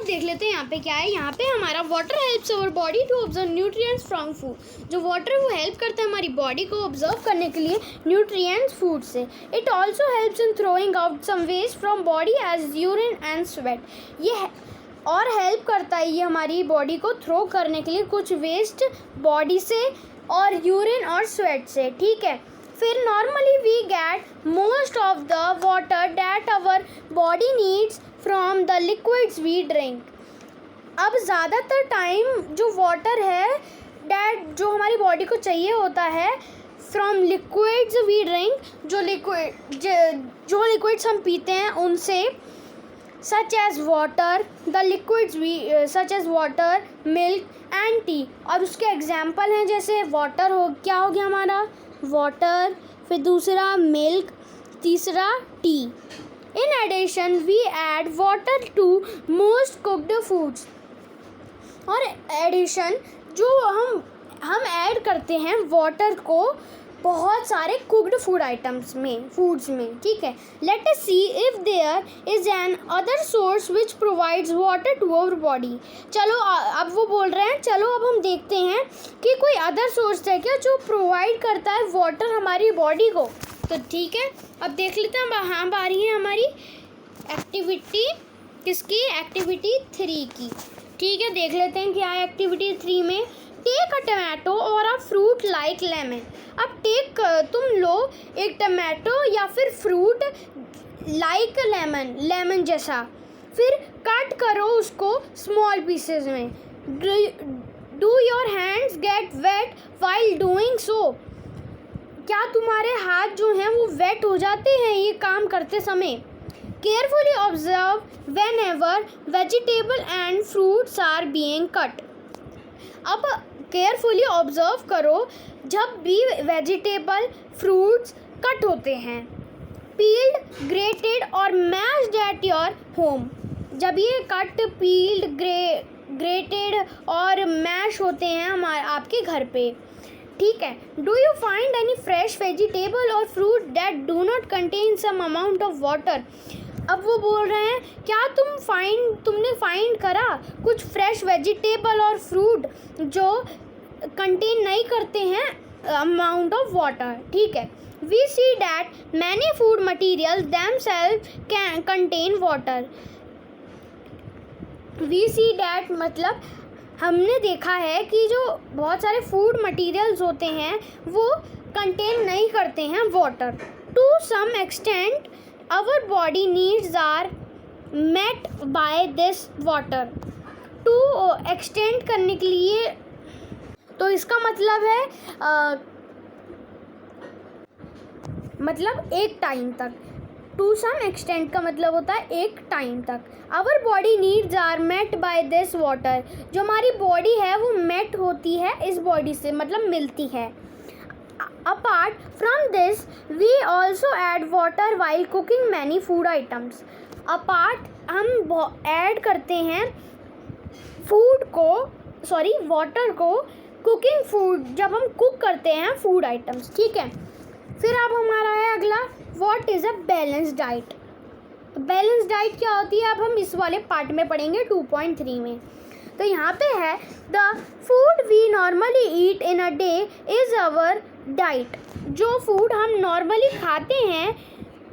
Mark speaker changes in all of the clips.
Speaker 1: देख लेते हैं यहाँ पे क्या है। यहाँ पे हमारा water helps our body to observe nutrients from food. जो वाटर है वो हेल्प करता है हमारी बॉडी को ऑब्जर्व करने के लिए न्यूट्रिएंट्स फूड से। It also helps in throwing out some waste from body as urine and sweat. ये और हेल्प करता है ये हमारी बॉडी को थ्रो करने के लिए कुछ वेस्ट बॉडी से और यूरिन और स्वेट से, ठीक है। फिर normally we get most of the water that our body needs from the liquids we drink. अब ज़्यादातर टाइम जो वाटर है दैट जो हमारी बॉडी को चाहिए होता है फ्रॉम लिक्विड्स वी ड्रिंक, जो लिक्विड्स हम पीते हैं उनसे, such as water, the liquids we such as water, milk and tea. और उसके एग्जाम्पल हैं जैसे वाटर हो, क्या हो गया हमारा वाटर, फिर दूसरा मिल्क, तीसरा tea. In addition we add water to most cooked foods. और एडिशन जो हम ऐड करते हैं वाटर को बहुत सारे कुक्ड फूड आइटम्स में, फूड्स में, ठीक है। Let us see if there is an other source which provides water to our body. चलो अब वो बोल रहे हैं, चलो अब हम देखते हैं कि कोई अदर सोर्स है क्या जो प्रोवाइड करता है वाटर हमारी बॉडी को। तो ठीक है, अब देख लेते हैं। हाँ, बारी है हमारी एक्टिविटी किसकी, एक्टिविटी 3 की, ठीक है। देख लेते हैं क्या है एक्टिविटी 3 में। टेक अ टमाटो और अ फ्रूट लाइक लेमन। अब तुम लो एक टमाटो या फिर फ्रूट लाइक लेमन जैसा, फिर कट करो उसको स्मॉल पीसेस में। Do your hands get wet while doing so. क्या तुम्हारे हाथ जो हैं वो वेट हो जाते हैं ये काम करते समय। Carefully observe whenever vegetable and fruits are being cut. अब केयरफुली ऑब्जर्व करो जब भी वेजिटेबल फ्रूट्स कट होते हैं। पील्ड, ग्रेटेड और मैश्ड एट योर होम। जब ये कट, पील्ड, ग्रेटेड और मैश होते हैं आपके घर पे, ठीक है। Do you find any fresh vegetable और fruit that do not contain some amount of water. अब वो बोल रहे हैं क्या तुमने फाइंड करा कुछ फ्रेश वेजिटेबल और फ्रूट जो कंटेन नहीं करते हैं अमाउंट ऑफ वाटर, ठीक है। We see that many food material themselves can contain water. We see that मतलब हमने देखा है कि जो बहुत सारे फूड मटेरियल्स होते हैं वो कंटेन नहीं करते हैं water. To some extent our body needs are met by this water. To extend करने के लिए, तो इसका मतलब है मतलब एक टाइम तक। टू सम एक्सटेंट का मतलब होता है एक टाइम तक। Our body needs are met by this water. जो हमारी बॉडी है वो मेट होती है इस बॉडी से, मतलब मिलती है। Apart from this we also add water while cooking many food items. Apart हम ऐड करते हैं वाटर को कुकिंग फूड, जब हम कुक करते हैं फूड आइटम्स, ठीक है। फिर अब हमारा है अगला, what is a balance diet. Balance diet क्या होती है अब हम इस वाले पार्ट में पढ़ेंगे 2.3 में। तो यहाँ पे है the food we normally eat in a day is our diet. जो फूड हम नॉर्मली खाते हैं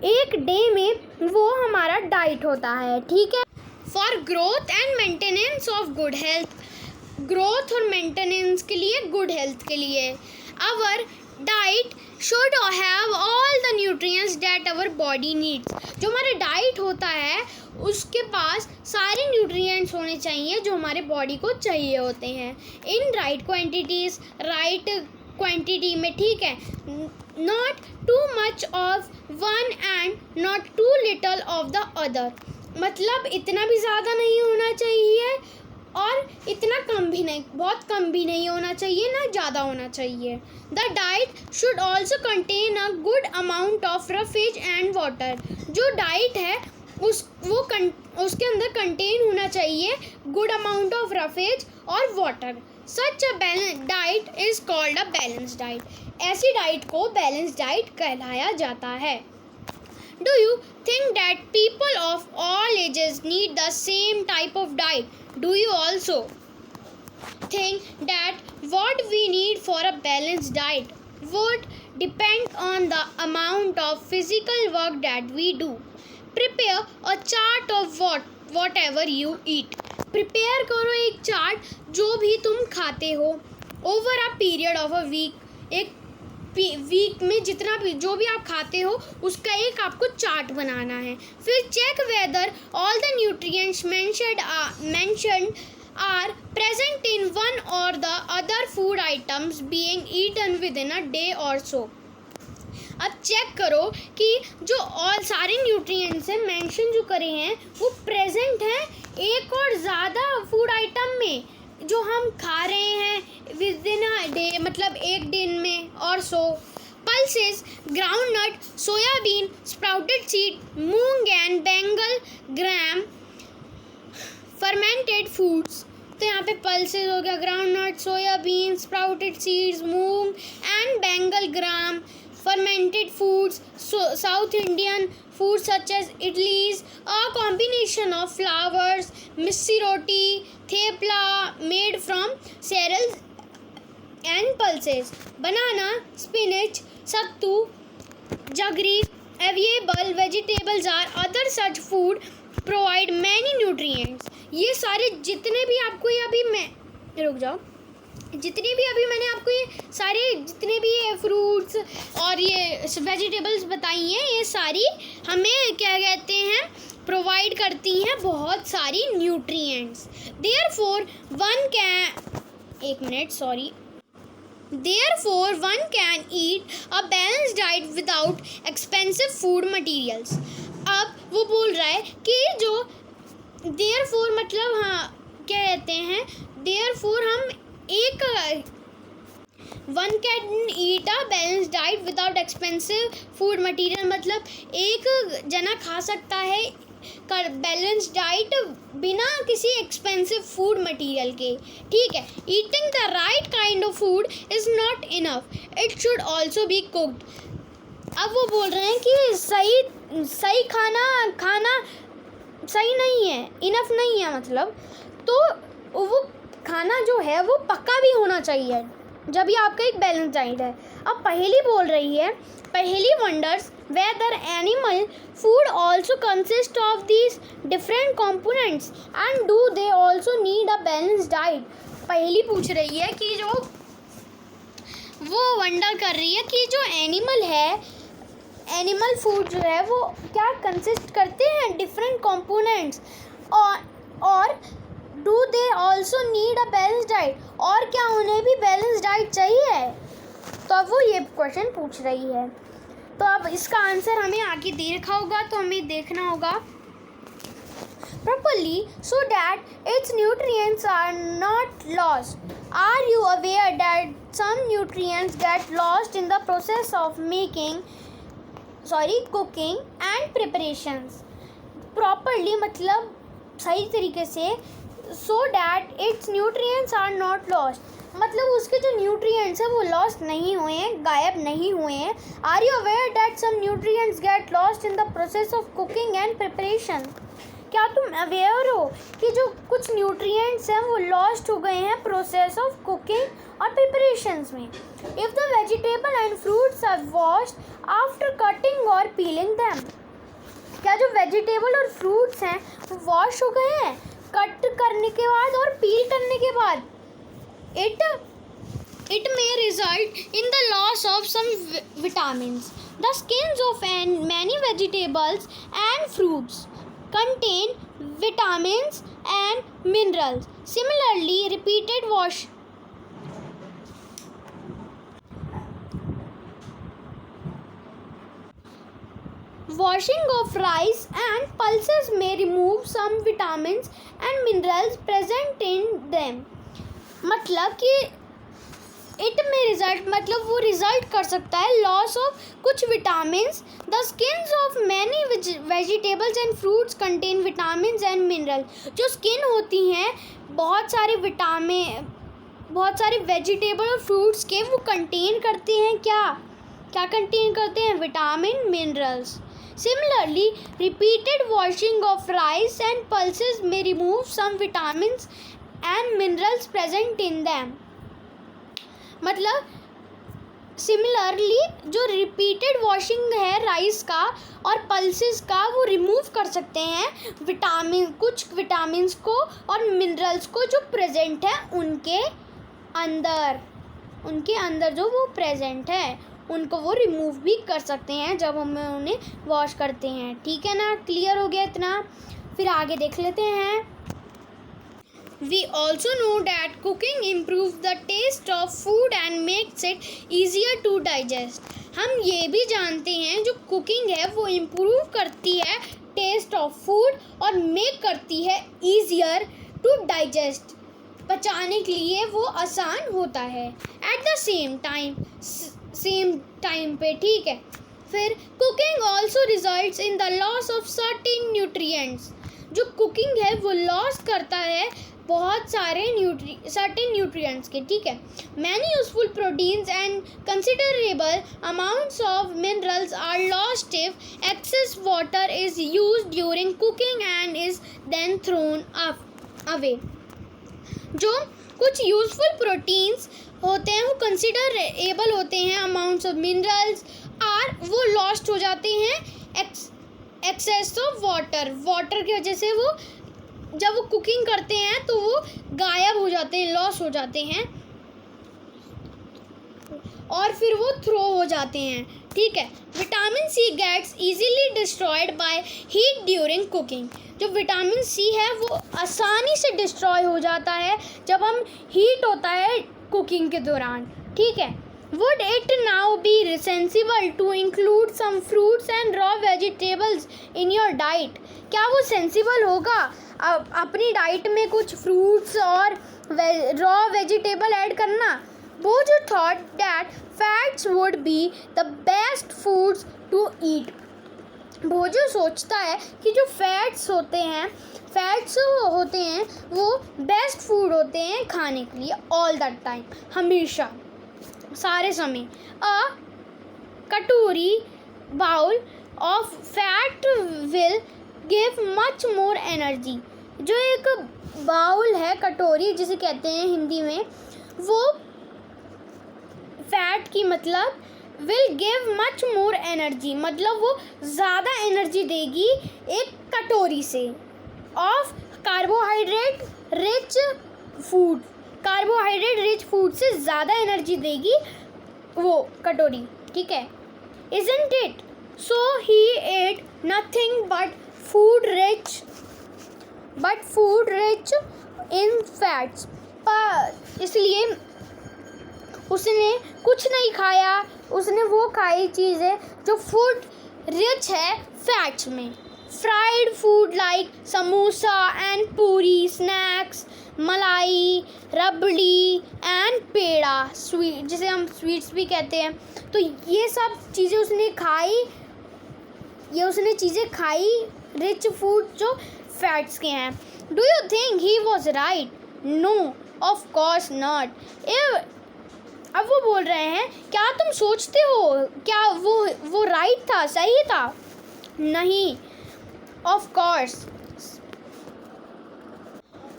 Speaker 1: एक डे में वो हमारा डाइट होता है, ठीक है। For growth and maintenance of good health, growth और मेंटेनेंस के लिए, गुड हेल्थ के लिए, our diet should have all the nutrients that our body needs. जो हमारा डाइट होता है उसके पास सारे न्यूट्रिएंट्स होने चाहिए जो हमारे बॉडी को चाहिए होते हैं, in right quantities, right quantity में, ठीक है। Not too much of one and not too little of the other. मतलब इतना भी ज़्यादा नहीं होना चाहिए और इतना कम भी नहीं, बहुत कम भी नहीं होना चाहिए, ना ज़्यादा होना चाहिए। The diet should also contain a good amount of roughage and water. जो डाइट है उसके अंदर कंटेन होना चाहिए गुड अमाउंट ऑफ रफेज और water. Such a balance diet is called a balance diet. ऐसी डाइट को बैलेंस डाइट कहलाया जाता है। Do you think that people of all ages need the same type of diet? Do you also think that what we need for a balanced diet would depend on the amount of physical work that we do? Prepare a chart of whatever you eat. Prepare करो एक chart जो भी तुम खाते हो over a period of a week. एक week में जितना भी जो भी आप खाते हो उसका एक आपको चार्ट बनाना है. फिर check whether all the nutrients mentioned are present in one or the other food items being eaten within a day or so. अब चेक करो कि जो और सारे न्यूट्रिएंट्स हैं मेंशन जो करे हैं वो प्रेजेंट हैं एक और ज़्यादा फूड आइटम में जो हम खा रहे हैं विद इन अ डे, मतलब एक दिन में और सो. Pulses, groundnut, soybean, sprouted seed, moong and Bengal gram, fermented foods. तो यहाँ पे पल्सेस हो गया, groundnut, soybean, sprouted seeds, moong and Bengal gram, fermented foods, South Indian foods such as idlis, a combination of flours, missi roti, thepla made from cereals and pulses, banana, spinach, sattu, jaggery, available vegetables are other such food provide many nutrients. ये सारे जितने भी आपको ये अभी मैं रुक जाओ जितने भी अभी मैंने आपको ये सारे जितने भी फ्रूट्स और ये वेजिटेबल्स बताई हैं ये सारी हमें क्या कहते हैं प्रोवाइड करती हैं बहुत सारी nutrients. Therefore one can eat a balanced diet without expensive food materials. अब वो बोल रहा है कि जो देयरफॉर मतलब हाँ क्या कहते हैं देयरफॉर हम एक one can eat a balance diet without expensive food material, मतलब एक जना खा सकता है बैलेंस डाइट बिना किसी एक्सपेंसिव फूड मटेरियल के. ठीक है. Eating the right kind of food is not enough, it should also be cooked. अब वो बोल रहे हैं कि सही खाना सही नहीं है, इनफ नहीं है, मतलब तो वो खाना जो है वो पक्का भी होना चाहिए जब ये आपका एक बैलेंस डाइट है. अब पहेली बोल रही है, पहेली wonders whether animal food also consist of these different components and do they also need a balanced diet. पहेली पूछ रही है कि जो वो वंडर कर रही है कि जो एनिमल फूड जो है वो क्या कंसिस्ट करते हैं डिफरेंट कंपोनेंट्स और do they also need a balance diet, और क्या उन्हें भी बैलेंस डाइट चाहिए. तो अब वो ये क्वेश्चन पूछ रही है. तो अब इसका आंसर हमें आगे दे रखा होगा तो हमें देखना होगा properly so that its nutrients are not lost. Are you aware that some nutrients get lost in the process of cooking and preparations? Properly मतलब सही तरीके से so that its nutrients are not lost, मतलब उसके जो nutrients हैं वो lost नहीं हुए हैं, गायब नहीं हुए हैं. Are you aware that some nutrients get lost in the process of cooking and preparation? क्या तुम अवेयर हो कि जो कुछ न्यूट्रिएंट्स हैं वो लॉस्ट हो गए हैं प्रोसेस ऑफ कुकिंग और प्रिपरेशंस में? If the vegetable and fruits are washed after cutting और पीलिंग दैम, क्या जो वेजिटेबल और फ्रूट्स हैं वो वॉश हो गए हैं कट करने के बाद और पील करने के बाद? It may result in the loss of some vitamins. The skins of many vegetables and fruits contain vitamins and minerals. Similarly, repeated washing of rice and pulses may remove some vitamins and minerals present in them. मतलब कि it में result मतलब वो result कर सकता है loss of कुछ vitamins. The skins of many vegetables and fruits contain vitamins and mineral. जो स्किन होती हैं बहुत सारे वेजिटेबल और फ्रूट्स के वो कंटेन करते हैं क्या कंटेन करते हैं? Vitamin, minerals. Similarly, repeated washing of rice and pulses may remove some vitamins and minerals present in them. मतलब सिमिलरली जो रिपीटेड वॉशिंग है राइस का और पल्सेस का वो रिमूव कर सकते हैं कुछ विटामिन्स को और मिनरल्स को जो प्रेजेंट है उनके अंदर जो वो प्रेजेंट है उनको वो रिमूव भी कर सकते हैं जब हम उन्हें वॉश करते हैं. ठीक है ना, क्लियर हो गया इतना. फिर आगे देख लेते हैं. We also know that cooking improves the taste of food and makes it easier to digest. हम ये भी जानते हैं जो कुकिंग है वो इम्प्रूव करती है टेस्ट ऑफ फूड और मेक करती है ईजियर टू डाइजेस्ट. पचाने के लिए वो आसान होता है एट द सेम टाइम पे. ठीक है. फिर cooking also results in the loss of certain nutrients. जो कुकिंग है वो लॉस करता है बहुत सारे सर्टेन न्यूट्रिएंट्स के. ठीक है. Many useful proteins and considerable amounts of minerals are lost if excess water is used during cooking and is then thrown away. जो कुछ यूजफुल प्रोटीन्स होते हैं वो कंसिडरेबल होते हैं, अमाउंट्स ऑफ मिनरल्स वो लॉस्ट हो जाते हैं एक्सेस ऑफ वाटर की वजह से. वो जब वो कुकिंग करते हैं तो वो गायब हो जाते हैं, लॉस हो जाते हैं और फिर वो थ्रो हो जाते हैं. ठीक है. Vitamin C gets easily destroyed by heat during cooking. जो विटामिन सी है वो आसानी से डिस्ट्रॉय हो जाता है जब हम हीट होता है कुकिंग के दौरान. ठीक है. Would it now be sensible to include some fruits and raw vegetables in your diet? क्या वो सेंसिबल होगा अपनी डाइट में कुछ फ्रूट्स और रॉ वेजिटेबल ऐड करना? वो जो thought that fats would be the best foods to eat. वो जो सोचता है कि जो फैट्स होते हैं वो बेस्ट फूड होते हैं खाने के लिए ऑल द टाइम, हमेशा, सारे समय. अ कटोरी bowl of fat will give much more energy. जो एक बाउल है, कटोरी जिसे कहते हैं हिंदी में, वो फैट की मतलब will give much more energy, मतलब वो ज़्यादा एनर्जी देगी एक कटोरी से. ऑफ कार्बोहाइड्रेट रिच फूड से ज़्यादा एनर्जी देगी वो कटोरी. ठीक है. Isn't it? So he ate nothing but food rich in fats. इसलिए उसने कुछ नहीं खाया, उसने वो खाई चीज़ें जो फूड रिच है फैट्स में. Fried food like samosa and पूरी, स्नैक्स, मलाई, रबड़ी एंड पेड़ा, स्वीट जिसे हम स्वीट्स भी कहते हैं. तो ये सब चीज़ें उसने खाई रिच फूड जो फैट्स के हैं. Do you think he was right? No, of course not. अब वो बोल रहे हैं क्या तुम सोचते हो क्या वो राइट था, सही था? नहीं, ऑफ कोर्स.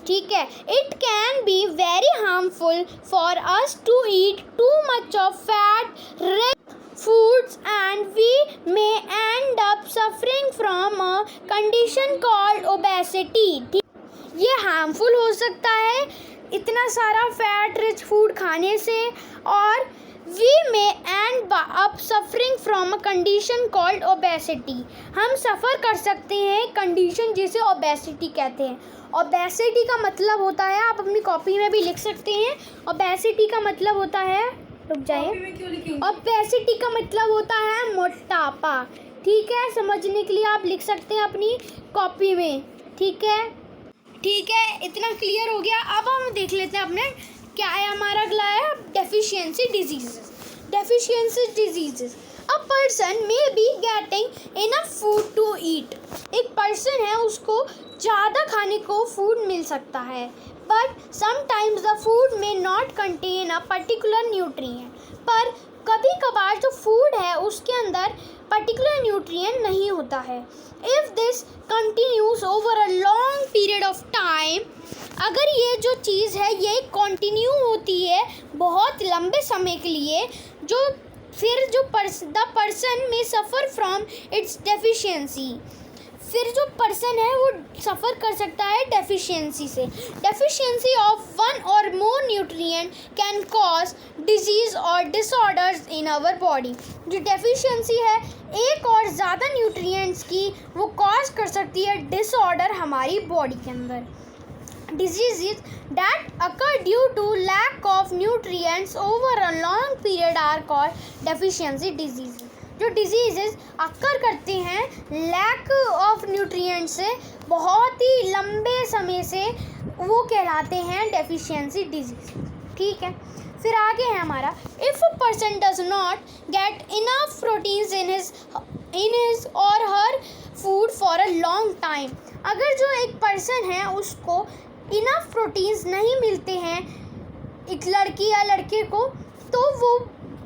Speaker 1: ठीक है. It can be very harmful for us to eat too much of fat rich foods and we may end up suffering from a condition called obesity. ये हार्मफुल हो सकता है इतना सारा फैट रिच फूड खाने से, और we may end up suffering from a condition called obesity. हम सफ़र कर सकते हैं कंडीशन जिसे ओबेसिटी कहते हैं. ओबेसिटी का मतलब होता है, आप अपनी कॉपी में भी लिख सकते हैं, ओबेसिटी का मतलब होता है, रुक जाइए, ओबेसिटी का मतलब होता है मोटापा. ठीक है. समझने के लिए आप लिख सकते हैं अपनी कॉपी में. ठीक है. इतना क्लियर हो गया. अब हम देख लेते हैं अपने क्या है हमारा अगला है deficiency diseases. A person may be getting enough food to eat. एक पर्सन है उसको ज़्यादा खाने को फूड मिल सकता है, but sometimes the food may not contain a particular nutrient. पर कभी कभार जो फूड है उसके अंदर पर्टिकुलर न्यूट्रिएंट नहीं होता है। If this continues over a long period of time, अगर ये जो चीज़ है ये कंटिन्यू होती है बहुत लंबे समय के लिए, फिर द पर्सन में सफ़र फ्रॉम इट्स डेफिशिएंसी, फिर जो पर्सन है वो सफ़र कर सकता है डेफिशिएंसी से। डेफिशिएंसी ऑफ वन और मोर न्यूट्रिएंट कैन कॉज डिजीज़ और डिसऑर्डर्स इन आवर बॉडी। जो डेफिशिएंसी है एक और ज़्यादा न्यूट्रिएंट्स की, वो कॉज कर सकती है डिसऑर्डर हमारी बॉडी के अंदर। Diseases that occur due to lack of nutrients over a long period are called deficiency diseases. जो डिजीज़ अक्कर करते हैं लैक ऑफ न्यूट्रिएंट से बहुत ही लंबे समय से, वो कहलाते हैं डेफिशिएंसी डिजीज़। ठीक है, फिर आगे है हमारा, if a person does not get enough proteins in his or her food for a long time, अगर जो एक पर्सन है उसको इनफ प्रोटीन्स नहीं मिलते हैं, एक लड़की या लड़के को, तो वो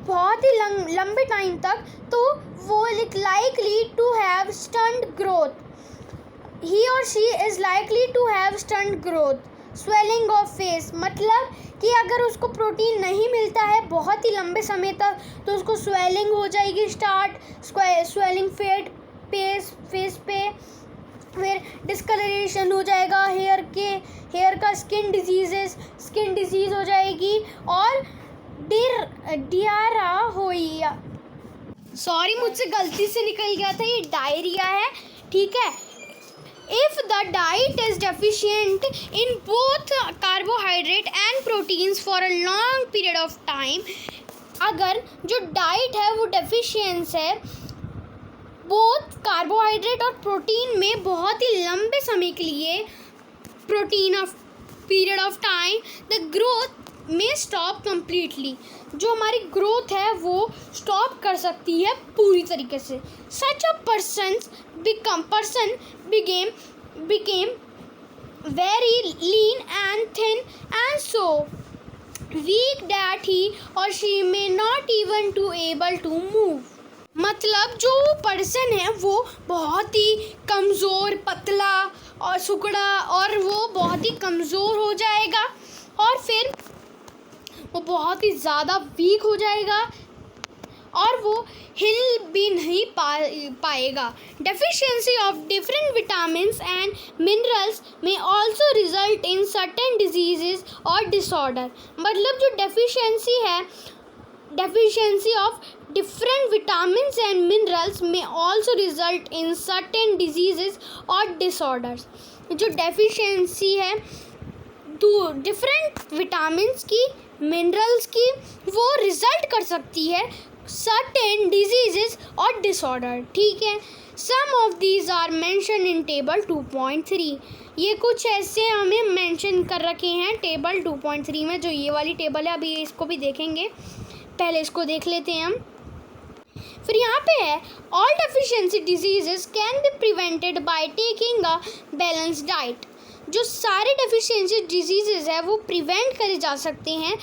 Speaker 1: बहुत ही लंबे टाइम तक, तो वो likely to have stunt growth, he और she is likely to have stunt growth, swelling of face, मतलब कि अगर उसको प्रोटीन नहीं मिलता है बहुत ही लंबे समय तक तो उसको स्वेलिंग हो जाएगी स्टार्ट, स्वेलिंग फेस पे, फिर डिस्कलरेशन हो जाएगा हेयर का, स्किन डिजीज़ हो जाएगी, और डियारा होइया, सॉरी मुझसे गलती से निकल गया था, ये डायरिया है। ठीक है, if the diet is deficient in both carbohydrate and proteins for a long period of time, अगर जो डाइट है वो डेफिशिएंस है बोथ कार्बोहाइड्रेट और प्रोटीन में बहुत ही लंबे समय के लिए, period of time, the growth में स्टॉप कम्प्लीटली, जो हमारी ग्रोथ है वो स्टॉप कर सकती है पूरी तरीके से। Such a person became very lean and thin and so weak that he और she may not even to able to move, मतलब जो पर्सन है वो बहुत ही कमज़ोर, पतला और सुकड़ा, और वो बहुत ही कमज़ोर हो जाएगा और फिर वो बहुत ही ज़्यादा वीक हो जाएगा और वो हिल भी नहीं पाएगा। Deficiency of different vitamins and minerals में also result in certain disease और डिसऑर्डर, मतलब जो डेफिशिएंसी है, deficiency of different vitamins and minerals may also result in certain diseases or disorders। जो डेफिशिएंसी है डिफरेंट विटामिन्स की, मिनरल्स की, वो रिजल्ट कर सकती है certain diseases और डिसऑर्डर। ठीक है, some of these are mentioned in table 2.3। ये कुछ ऐसे हमें मेंशन कर रखे हैं टेबल 2.3 में, जो ये वाली टेबल है, अभी इसको भी देखेंगे, पहले इसको देख लेते हैं हम। फिर यहाँ पे है, all deficiency diseases can be prevented by taking a balance diet. जो सारे डेफिशिएंसी डिजीजेस है वो प्रिवेंट करे जा सकते हैं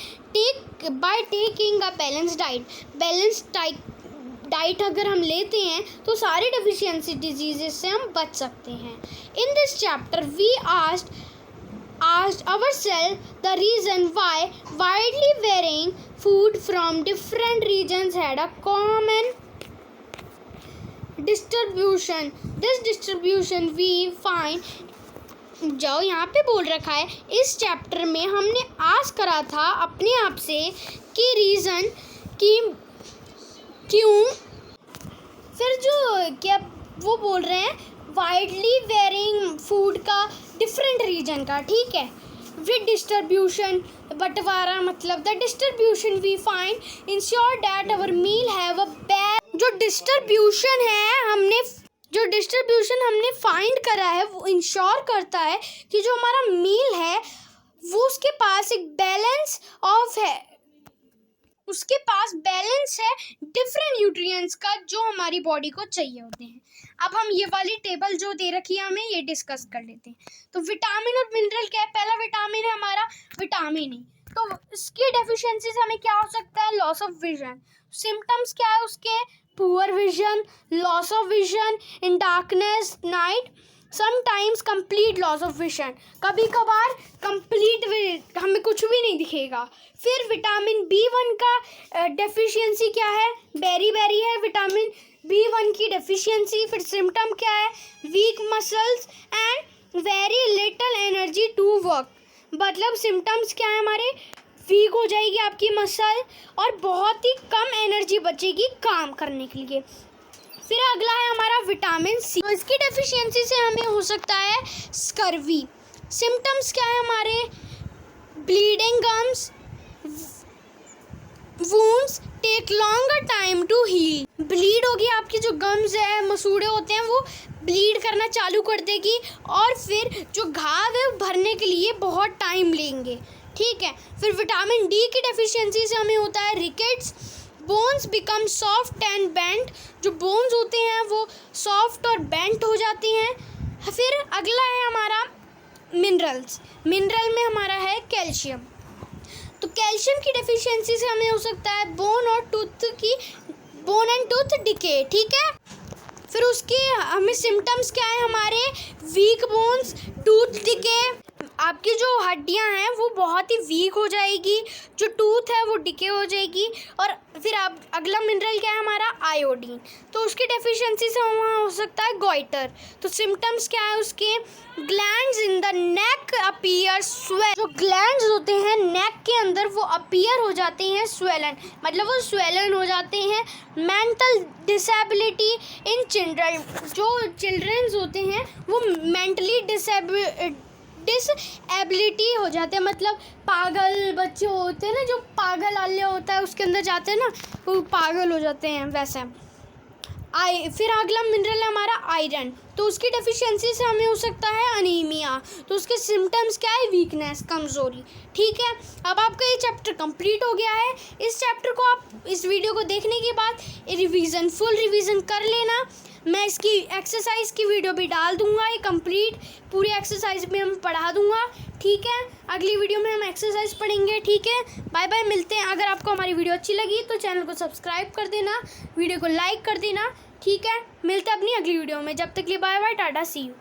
Speaker 1: by taking a balance diet. Balance diet अगर हम लेते हैं तो सारे डेफिशिएंसी डिजीजेस से हम बच सकते हैं। In this chapter we asked ourselves the reason why widely varying food from different regions had a common distribution. This distribution we find, जो यहाँ पे बोल रखा है इस चैप्टर में, हमने आस्क करा था अपने आप से कि रीज़न कि क्यों, फिर जो क्या वो बोल रहे हैं वाइडली वेरिंग फूड का, डिफरेंट रीजन का। ठीक है, विद डिस्ट्रीब्यूशन, बंटवारा, मतलब the distribution we find ensure that our meal have a balance. जो डिस्ट्रीब्यूशन हमने फाइंड करा है वो इंश्योर करता है कि जो हमारा मील है वो उसके पास एक बैलेंस ऑफ है, उसके पास बैलेंस है डिफरेंट न्यूट्रिएंट्स का जो हमारी बॉडी को चाहिए होते हैं। अब हम ये वाली टेबल जो दे रखी है हमें ये डिस्कस कर लेते हैं। तो विटामिन और मिनरल क्या है? पहला विटामिन है हमारा विटामिन ई। तो इसकी डेफिशिएंसी से हमें क्या हो सकता है? Loss of vision. सिम्टम्स क्या है उसके? Poor vision, loss of vision in darkness night, sometimes complete loss of vision. कभी कभार कंप्लीट हमें कुछ भी नहीं दिखेगा। फिर विटामिन B1 का डेफिशिएंसी क्या है? बेरी बेरी है विटामिन B1 की डेफिशिएंसी। फिर सिम्टम क्या है? Weak muscles and very little energy to work. मतलब सिम्टम्स क्या है हमारे? वीक हो जाएगी आपकी मसल और बहुत ही कम एनर्जी बचेगी काम करने के लिए। फिर अगला है हमारा विटामिन सी। तो इसकी डेफिशिएंसी से हमें हो सकता है स्कर्वी। सिम्टम्स क्या है हमारे? Bleeding gums, wounds take longer time to heal. Bleed होगी आपकी जो गम्स है, मसूड़े होते हैं, वो ब्लीड करना चालू कर देगी और फिर जो घाव है वो भरने के लिए बहुत टाइम लेंगे। ठीक है। फिर विटामिन डी की डेफिशिएंसी से हमें होता है rickets, bones become soft and bent. जो बोन्स होते हैं वो सॉफ्ट और बेंट हो जाती हैं। फिर अगला है हमारा मिनरल्स। मिनरल में हमारा है कैल्शियम। तो कैल्शियम की डेफिशिएंसी से हमें हो सकता है बोन एंड टूथ डिके। ठीक है। फिर उसकी हमें सिम्टम्स क्या है हमारे? Weak bones, tooth decay. आपकी जो हड्डियां हैं वो बहुत ही वीक हो जाएगी, जो टूथ है वो डिके हो जाएगी। और फिर आप अगला मिनरल क्या है हमारा? आयोडीन। तो उसकी डेफिशिएंसी से हो सकता है गॉइटर। तो सिम्टम्स क्या है उसके? Glands in the neck appear swell. जो ग्लैंड्स होते हैं नेक के अंदर वो अपीयर हो जाते हैं स्वेलन, मतलब वो स्वेलन हो जाते हैं। Mental disability in children. जो चिल्ड्रंस होते हैं वो मेंटली डिसएबिलिटी हो जाते हैं, मतलब पागल बच्चे होते हैं ना, जो पागल आल्य होता है उसके अंदर जाते हैं ना, वो पागल हो जाते हैं वैसे। फिर अगला मिनरल है हमारा आयरन। तो उसकी डेफिशिएंसी से हमें हो सकता है अनीमिया। तो उसके सिम्टम्स क्या है? वीकनेस, कमज़ोरी। ठीक है। अब आपका ये चैप्टर कंप्लीट हो गया है। इस चैप्टर को आप इस वीडियो को देखने के बाद फुल रिवीजन कर लेना। मैं इसकी एक्सरसाइज की वीडियो भी डाल दूंगा, ये कंप्लीट पूरी एक्सरसाइज में हम पढ़ा दूंगा। ठीक है। अगली वीडियो में हम एक्सरसाइज पढ़ेंगे। ठीक है। बाय बाय, मिलते हैं। अगर आपको हमारी वीडियो अच्छी लगी तो चैनल को सब्सक्राइब कर देना, वीडियो को लाइक कर देना। ठीक है। मिलते हैं अपनी अगली वीडियो में। जब तक के लिए bye bye, tata, see you.